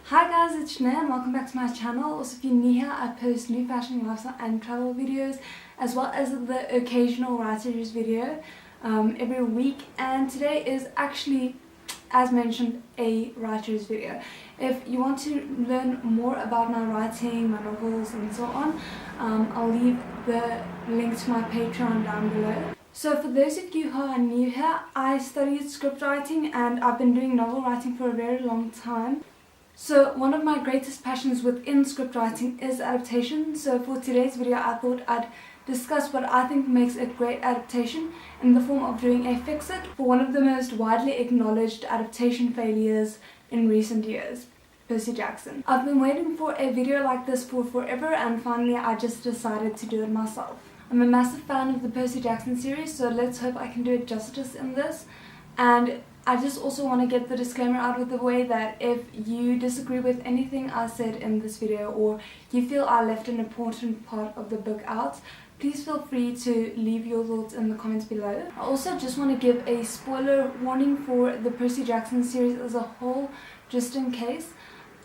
Hi guys, it's Shanae and welcome back to my channel. Also, if you're new here, I post new fashion, lifestyle and travel videos as well as the occasional writer's video every week, and today is actually, as mentioned, a writer's video. If you want to learn more about my writing, my novels and so on, I'll leave the link to my Patreon down below. So for those of you who are new here, I studied script writing and I've been doing novel writing for a very long time. So one of my greatest passions within script writing is adaptation. So for today's video I thought I'd discuss what I think makes a great adaptation in the form of doing a fix-it for one of the most widely acknowledged adaptation failures in recent years, Percy Jackson. I've been waiting for a video like this for forever and finally I just decided to do it myself. I'm a massive fan of the Percy Jackson series, so let's hope I can do it justice in this. And I just also want to get the disclaimer out of the way that if you disagree with anything I said in this video or you feel I left an important part of the book out, please feel free to leave your thoughts in the comments below. I also just want to give a spoiler warning for the Percy Jackson series as a whole, just in case.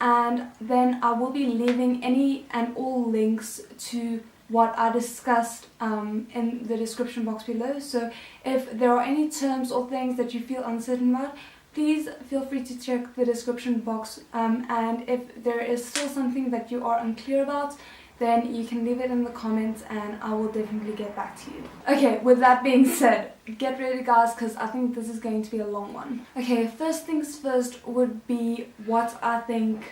And then I will be leaving any and all links to what I discussed in the description box below. So if there are any terms or things that you feel uncertain about, please feel free to check the description box, and if there is still something that you are unclear about, then you can leave it in the comments and I will definitely get back to you. Okay, with that being said, get ready guys, because I think this is going to be a long one. Okay, first things first would be what I think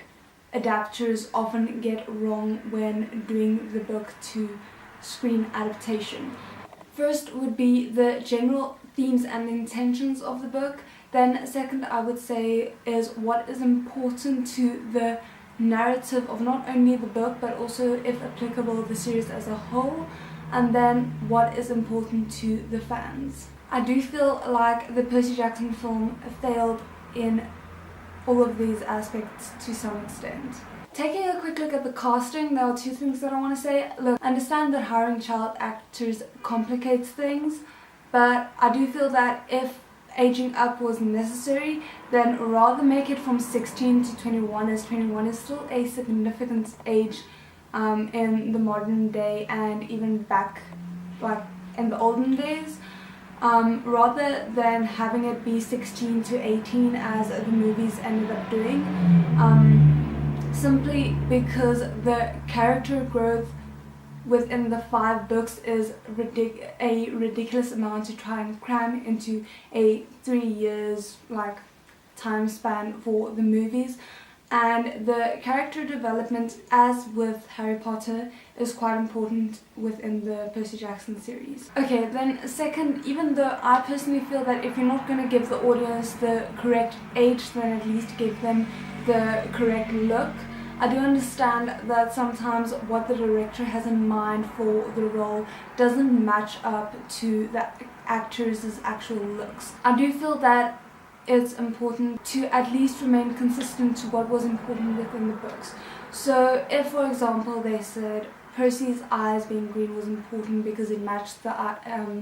adapters often get wrong when doing the book to screen adaptation. First would be the general themes and intentions of the book. Then second, I would say, is what is important to the narrative of not only the book but also, if applicable, the series as a whole. And then what is important to the fans. I do feel like the Percy Jackson film failed in all of these aspects to some extent. Taking a quick look at the casting, there are two things that I want to say. Look, I understand that hiring child actors complicates things, but I do feel that if aging up was necessary, then rather make it from 16 to 21, as 21 is still a significant age in the modern day and even back like in the olden days. Rather than having it be 16 to 18 as the movies ended up doing, simply because the character growth within the 5 books is a ridiculous amount to try and cram into a 3 years time span for the movies. And the character development, as with Harry Potter, is quite important within the Percy Jackson series. Okay, then second, even though I personally feel that if you're not going to give the audience the correct age, then at least give them the correct look. I do understand that sometimes what the director has in mind for the role doesn't match up to the actors' actual looks. I do feel that it's important to at least remain consistent to what was important within the books. So if, for example, they said Percy's eyes being green was important because it matched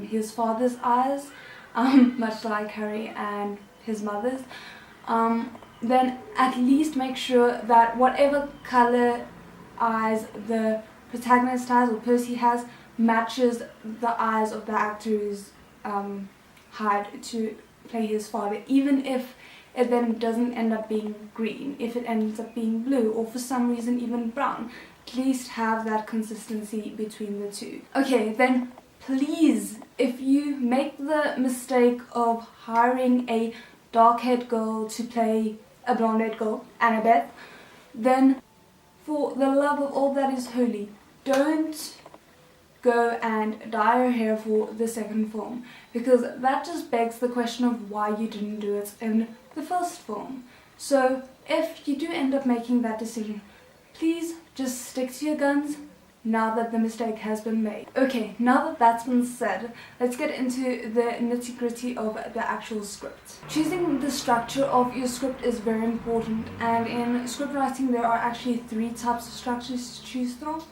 his father's eyes, much like Harry and his mother's, then at least make sure that whatever color eyes the protagonist has or Percy has matches the eyes of the actor who's hired to play his father, even if it then doesn't end up being green, if it ends up being blue or for some reason even brown. At least have that consistency between the two. Okay, then please, if you make the mistake of hiring a dark-haired girl to play a blonde-haired girl, Annabeth, then for the love of all that is holy, don't go and dye her hair for the second film, because that just begs the question of why you didn't do it in the first film. So if you do end up making that decision, please just stick to your guns now that the mistake has been made. Okay, now that that's been said, let's get into the nitty-gritty of the actual script. Choosing the structure of your script is very important, and in script writing there are actually 3 types of structures to choose from.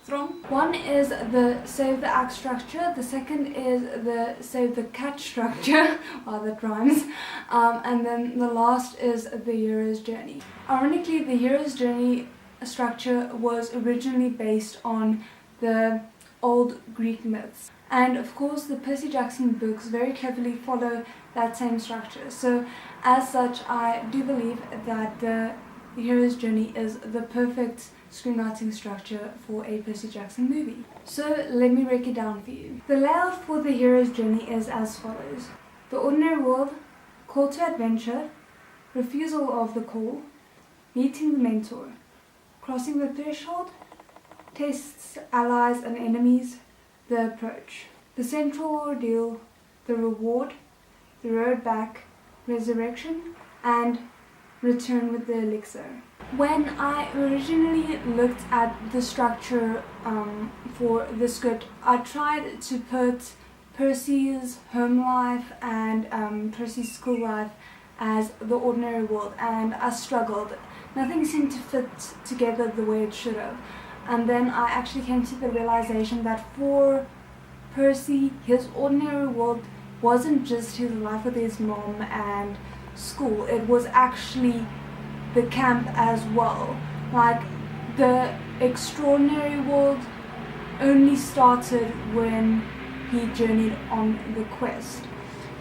One is the save the act structure, the second is the save the cat structure, wow that rhymes, and then the last is the hero's journey. Ironically, the hero's journey structure was originally based on the old Greek myths, and of course the Percy Jackson books very cleverly follow that same structure. So as such, I do believe that the hero's journey is the perfect screenwriting structure for a Percy Jackson movie. So let me break it down for you. The layout for the hero's journey is as follows: the ordinary world, call to adventure, refusal of the call, meeting the mentor, crossing the threshold, tests, allies and enemies, the approach, the central ordeal, the reward, the road back, resurrection, and return with the elixir. When I originally looked at the structure for the script, I tried to put Percy's home life and Percy's school life as the ordinary world, and I struggled. Nothing seemed to fit together the way it should have. And then I actually came to the realization that for Percy, his ordinary world wasn't just his life with his mom and school, it was actually the camp as well. Like, the extraordinary world only started when he journeyed on the quest.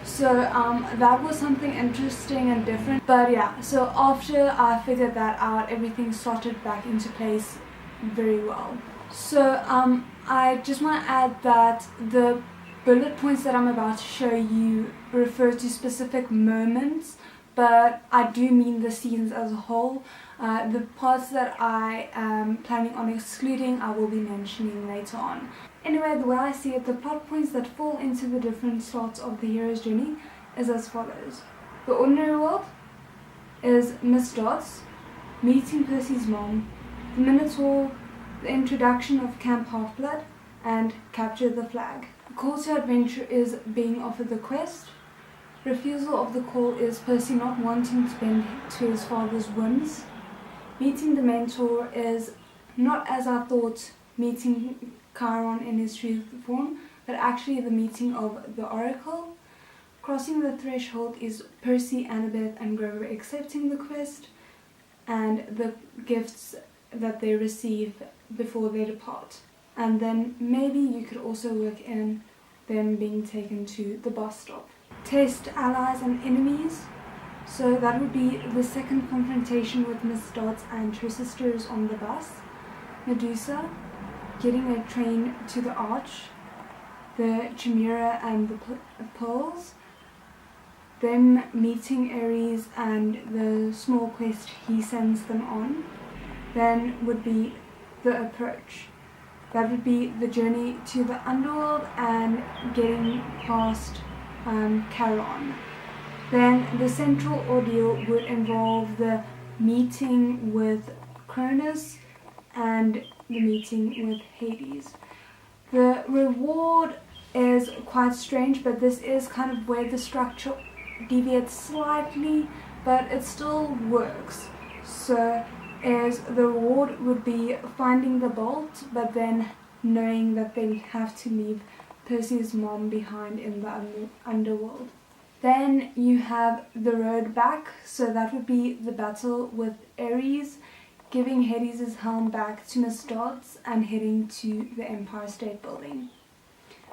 So that was something interesting and different. But yeah, so after I figured that out, everything started back into place very well. So I just want to add that the bullet points that I'm about to show you refer to specific moments, but I do mean the scenes as a whole. The parts that I am planning on excluding, I will be mentioning later on. Anyway, the way I see it, the plot points that fall into the different slots of the hero's journey is as follows. The ordinary world is Miss Dots, meeting Percy's mom, the Minotaur, the introduction of Camp Half-Blood, and capture the flag. The call to adventure is being offered the quest. Refusal of the call is Percy not wanting to bend to his father's whims. Meeting the mentor is not as I thought, meeting Chiron in his true form, but actually the meeting of the Oracle. Crossing the threshold is Percy, Annabeth and Grover accepting the quest and the gifts that they receive before they depart. And then maybe you could also work in them being taken to the bus stop. Test allies and enemies. So that would be the second confrontation with Miss Dodds and her sisters on the bus. Medusa, getting a train to the Arch. The Chimera and the Pearls. Them meeting Ares and the small quest he sends them on. Then would be the approach. That would be the journey to the underworld and getting past Charon. Then the central ordeal would involve the meeting with Cronus and the meeting with Hades. The reward is quite strange, but this is kind of where the structure deviates slightly, but it still works. So is the reward would be finding the bolt, but then knowing that they have to leave Percy's mom behind in the underworld. Then you have the road back, so that would be the battle with Ares, giving Hades' helm back to Miss Dodds and heading to the Empire State Building.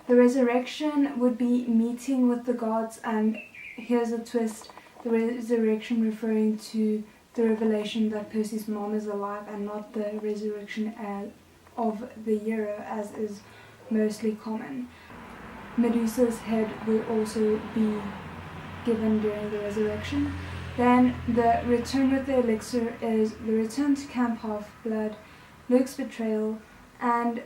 The resurrection would be meeting with the gods, and here's a twist, the resurrection referring to the revelation that Percy's mom is alive and not the resurrection of the hero as is mostly common. Medusa's head will also be given during the resurrection. Then the return with the elixir is the return to Camp Half-Blood, Luke's betrayal, and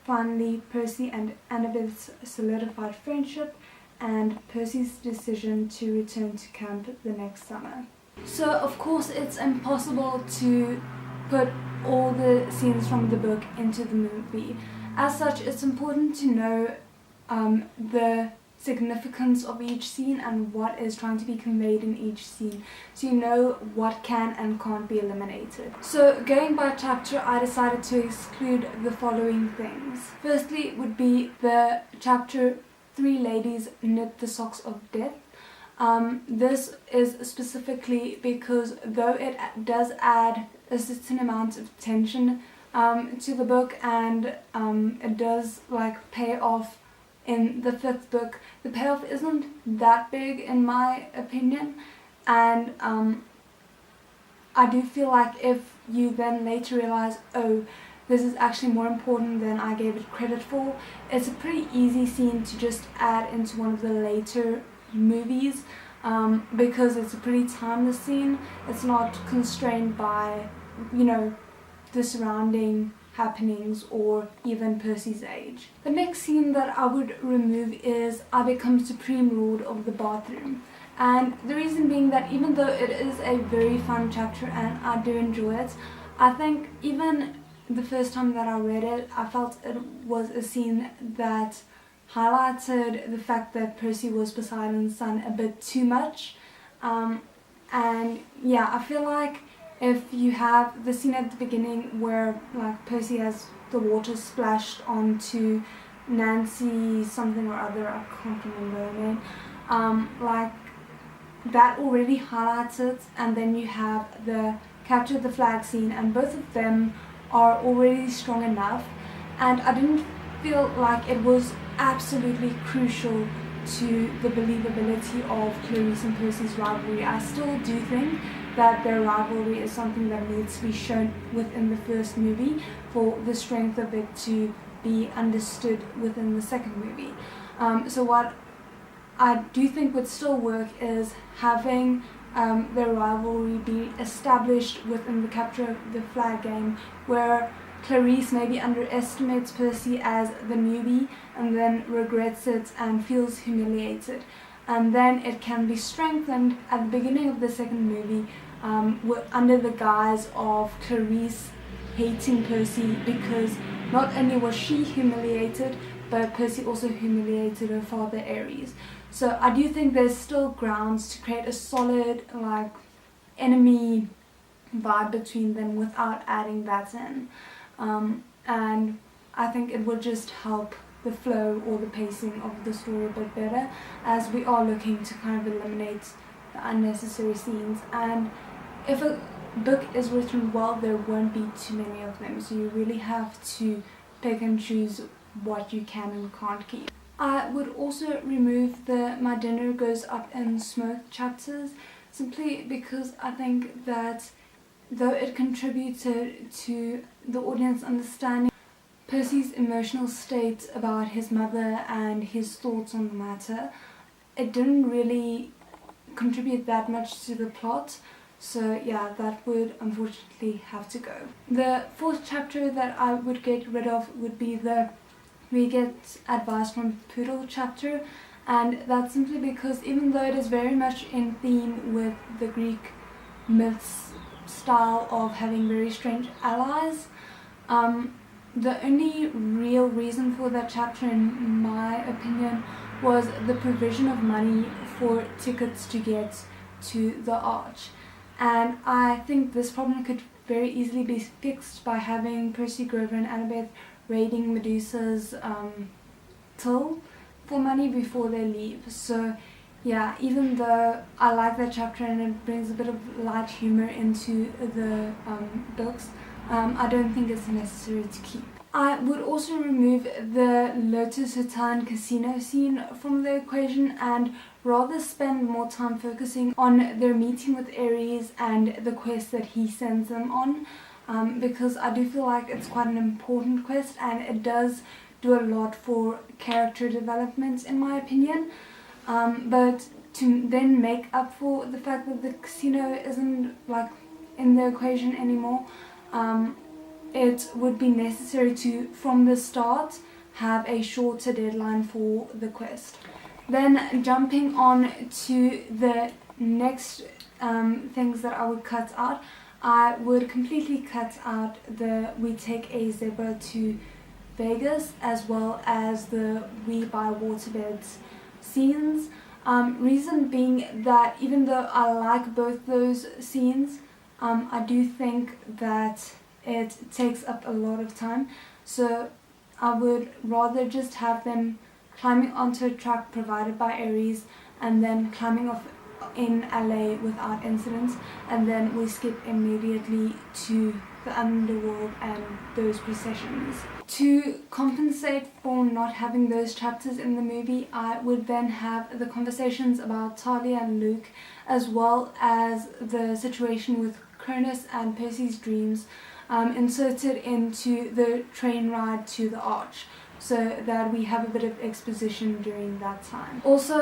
finally Percy and Annabeth's solidified friendship and Percy's decision to return to camp the next summer. So of course it's impossible to put all the scenes from the book into the movie. As such, it's important to know the significance of each scene and what is trying to be conveyed in each scene, so you know what can and can't be eliminated. So going by chapter, I decided to exclude the following things. Firstly would be the chapter 3 Ladies Knit the Socks of Death. This is specifically because though it does add a certain amount of tension to the book, and it does like pay off in the 5th book, the payoff isn't that big in my opinion, and I do feel like if you then later realize, oh, this is actually more important than I gave it credit for, it's a pretty easy scene to just add into one of the later movies, because it's a pretty timeless scene. It's not constrained by, you know, the surrounding happenings or even Percy's age. The next scene that I would remove is I become Supreme Lord of the Bathroom. And the reason being that even though it is a very fun chapter and I do enjoy it, I think even the first time that I read it, I felt it was a scene that highlighted the fact that Percy was Poseidon's son a bit too much. And yeah, I feel like if you have the scene at the beginning where like Percy has the water splashed onto Nancy something or other, I can't remember her name, like that already highlights it, and then you have the capture the flag scene, and both of them are already strong enough, and I didn't feel like it was absolutely crucial to the believability of Clarice and Percy's rivalry. I still do think that their rivalry is something that needs to be shown within the first movie for the strength of it to be understood within the second movie. So what I do think would still work is having their rivalry be established within the capture of the flag game, where Clarice maybe underestimates Percy as the newbie and then regrets it and feels humiliated. And then it can be strengthened at the beginning of the second movie under the guise of Clarice hating Percy because not only was she humiliated, but Percy also humiliated her father Ares. So I do think there's still grounds to create a solid like enemy vibe between them without adding that in. And I think it would just help the flow or the pacing of the story a bit better, as we are looking to kind of eliminate the unnecessary scenes. And if a book is written well, there won't be too many of them, so you really have to pick and choose what you can and can't keep. I would also remove the My Dinner Goes Up in Smoke chapters, simply because I think that though it contributed to the audience understanding Percy's emotional state about his mother and his thoughts on the matter, it didn't really contribute that much to the plot. So yeah, that would unfortunately have to go. The 4th chapter that I would get rid of would be the We Get Advice from Poodle chapter, and that's simply because even though it is very much in theme with the Greek myths style of having very strange allies, the only real reason for that chapter, in my opinion, was the provision of money for tickets to get to the arch. And I think this problem could very easily be fixed by having Percy, Grover and Annabeth raiding Medusa's till for money before they leave. So yeah, even though I like that chapter and it brings a bit of light humor into the books, I don't think it's necessary to keep. I would also remove the Lotus Hotel Casino scene from the equation and rather spend more time focusing on their meeting with Ares and the quest that he sends them on, because I do feel like it's quite an important quest and it does do a lot for character development in my opinion. But to then make up for the fact that the casino isn't like in the equation anymore, it would be necessary to, from the start, have a shorter deadline for the quest. Then jumping on to the next things that I would cut out, I would completely cut out the We Take a Zebra to Vegas, as well as the We Buy Waterbeds scenes. Reason being that even though I like both those scenes, I do think that it takes up a lot of time, so I would rather just have them climbing onto a truck provided by Ares and then climbing off in LA without incidents, and then we skip immediately to the underworld and those processions. To compensate for not having those chapters in the movie, I would then have the conversations about Talia and Luke, as well as the situation with Cronus and Percy's dreams, inserted into the train ride to the Arch, so that we have a bit of exposition during that time. Also,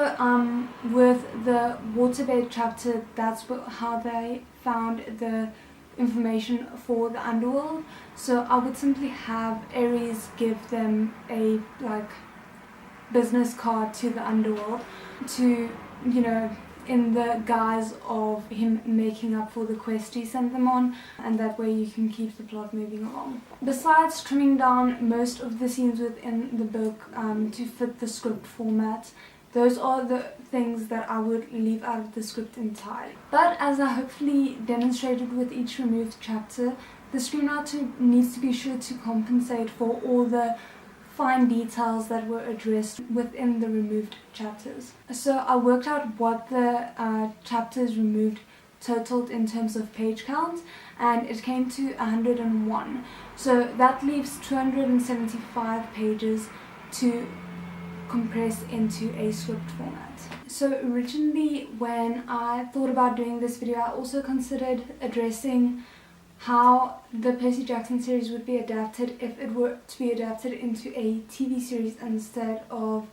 with the waterbed chapter, that's how they found the information for the underworld. So I would simply have Ares give them a business card to the underworld to, in the guise of him making up for the quest he sent them on, and that way you can keep the plot moving along. Besides trimming down most of the scenes within the book to fit the script format, those are the things that I would leave out of the script entirely. But as I hopefully demonstrated with each removed chapter, the screenwriter needs to be sure to compensate for all the fine details that were addressed within the removed chapters. So I worked out what the chapters removed totaled in terms of page count, and it came to 101. So that leaves 275 pages to compress into a script format. So originally, when I thought about doing this video, I also considered addressing how the Percy Jackson series would be adapted if it were to be adapted into a TV series instead of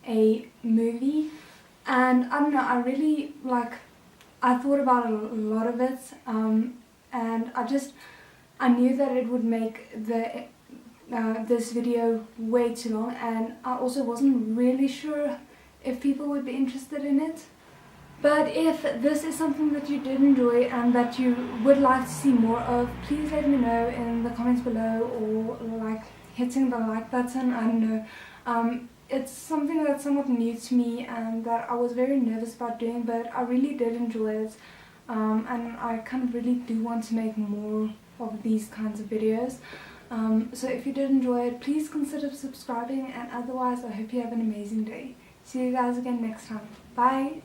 a movie. And I don't know, I thought about a lot of it, and I knew that it would make this video way too long, and I also wasn't really sure if people would be interested in it. But if this is something that you did enjoy and that you would like to see more of, please let me know in the comments below, or hitting the like button. I don't know. It's something that's somewhat new to me and that I was very nervous about doing, but I really did enjoy it, and I kind of really do want to make more of these kinds of videos. So if you did enjoy it, please consider subscribing, and otherwise I hope you have an amazing day. See you guys again next time. Bye!